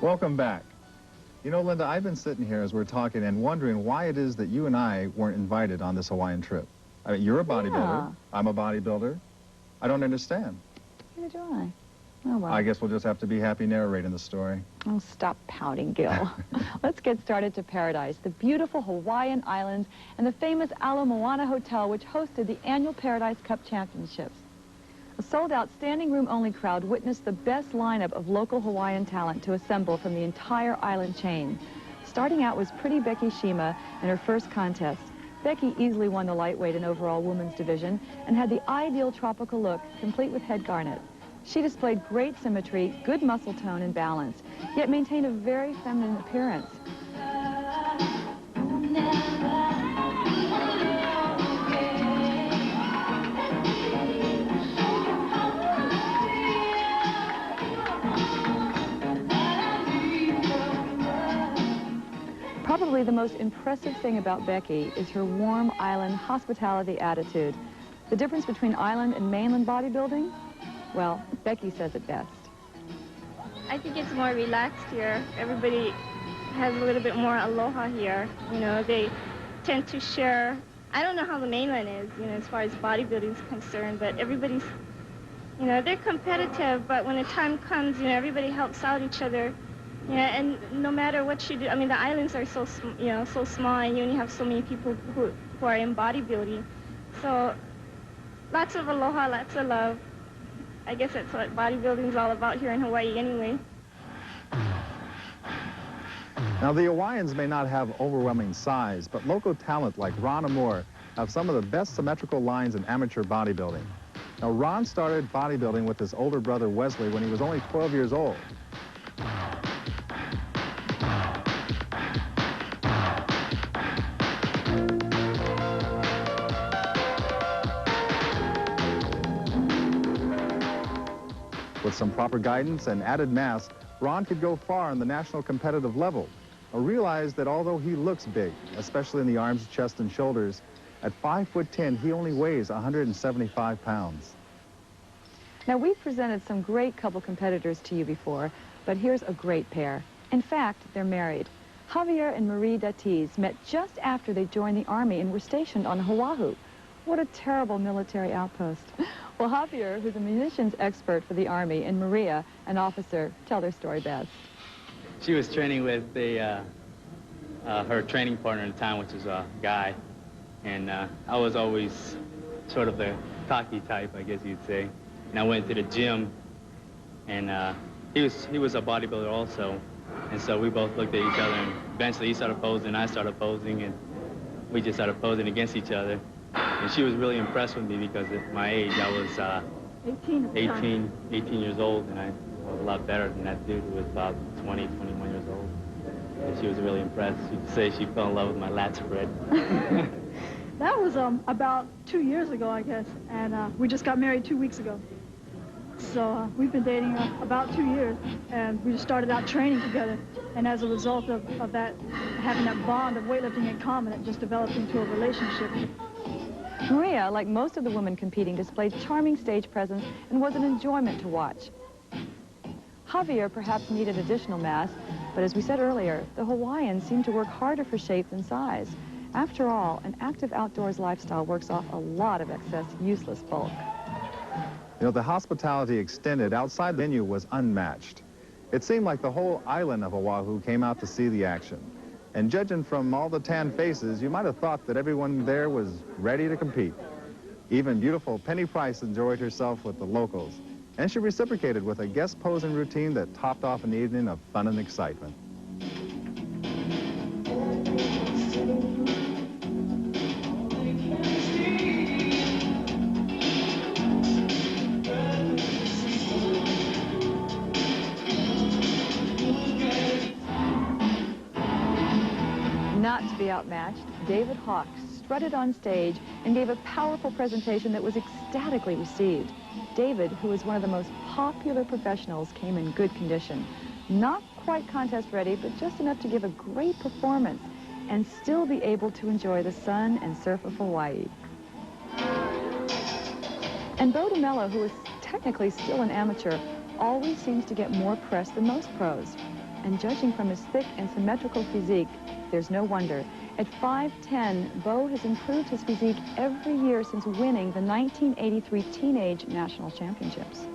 Welcome back. You know, Linda, I've been sitting here as we're talking and wondering why it is that you and I weren't invited on this Hawaiian trip. I mean, you're a bodybuilder. Yeah. I'm a bodybuilder. I don't understand. Neither do I. Oh, well. I guess we'll just have to be happy narrating the story. Oh, stop pouting, Gil. Let's get started to paradise, the beautiful Hawaiian Islands and the famous Ala Moana Hotel, which hosted the annual Paradise Cup Championships. A sold-out standing-room-only crowd witnessed the best lineup of local Hawaiian talent to assemble from the entire island chain. Starting out was pretty Becky SHIMA in her first contest. Becky easily won the lightweight and overall women's division and had the ideal tropical look, complete with head garnet. She displayed great symmetry, good muscle tone and balance, yet maintained a very feminine appearance. Probably the most impressive thing about Becky is her warm island hospitality attitude. The difference between island and mainland bodybuilding? Well, Becky says it best. I think it's more relaxed here. Everybody has a little bit more aloha here. You know, they tend to share. I don't know how the mainland is, you know, as far as bodybuilding is concerned, but everybody's, you know, they're competitive, but when the time comes, you know, everybody helps out each other. Yeah, and no matter what you do, I mean, the islands are so, you know, so small, and you only have so many people who are in bodybuilding. So, lots of aloha, lots of love. I guess that's what bodybuilding is all about here in Hawaii anyway. Now, the Hawaiians may not have overwhelming size, but local talent like Ron AMOR have some of the best symmetrical lines in amateur bodybuilding. Now, Ron started bodybuilding with his older brother Wesley when he was only 12 years old. With some proper guidance and added mass, Ron could go far on the national competitive level. I realized that although he looks big, especially in the arms, chest, and shoulders, at 5'10", he only weighs 175 pounds. Now, we've presented some great couple competitors to you before, but here's a great pair. In fact, they're married. Javier and Marie DATIZ met just after they joined the Army and were stationed on Oahu. What a terrible military outpost. Well, Javier, who's a munitions expert for the Army, and Maria, an officer, tell their story best. She was training with her training partner at the time, which was a guy. And I was always sort of the cocky type, I guess you'd say. And I went to the gym, and he was a bodybuilder also. And so we both looked at each other, and eventually he started posing, I started posing, and we just started posing against each other. And she was really impressed with me because at my age, I was 18 years old, and I was a lot better than that dude who was about 20, 21 years old. And she was really impressed. She'd say she fell in love with my lat spread. That was about 2 years ago, I guess, and we just got married 2 weeks ago. So we've been dating about 2 years, and we just started out training together. And as a result of that, having that bond of weightlifting in common, it just developed into a relationship. Maria, like most of the women competing, displayed charming stage presence and was an enjoyment to watch. Javier perhaps needed additional mass, but as we said earlier, the Hawaiians seemed to work harder for shape than size. After all, an active outdoors lifestyle works off a lot of excess, useless bulk. You know, the hospitality extended outside the venue was unmatched. It seemed like the whole island of Oahu came out to see the action. And judging from all the tan faces, you might have thought that everyone there was ready to compete. Even beautiful Penny Price enjoyed herself with the locals, and she reciprocated with a guest posing routine that topped off an evening of fun and excitement. Not to be outmatched, David Hawk strutted on stage and gave a powerful presentation that was ecstatically received. David, who was one of the most popular professionals, came in good condition. Not quite contest ready, but just enough to give a great performance and still be able to enjoy the sun and surf of Hawaii. And Demelo, who is technically still an amateur, always seems to get more press than most pros. And judging from his thick and symmetrical physique, there's no wonder. At 5'10", Bo has improved his physique every year since winning the 1983 Teenage National Championships.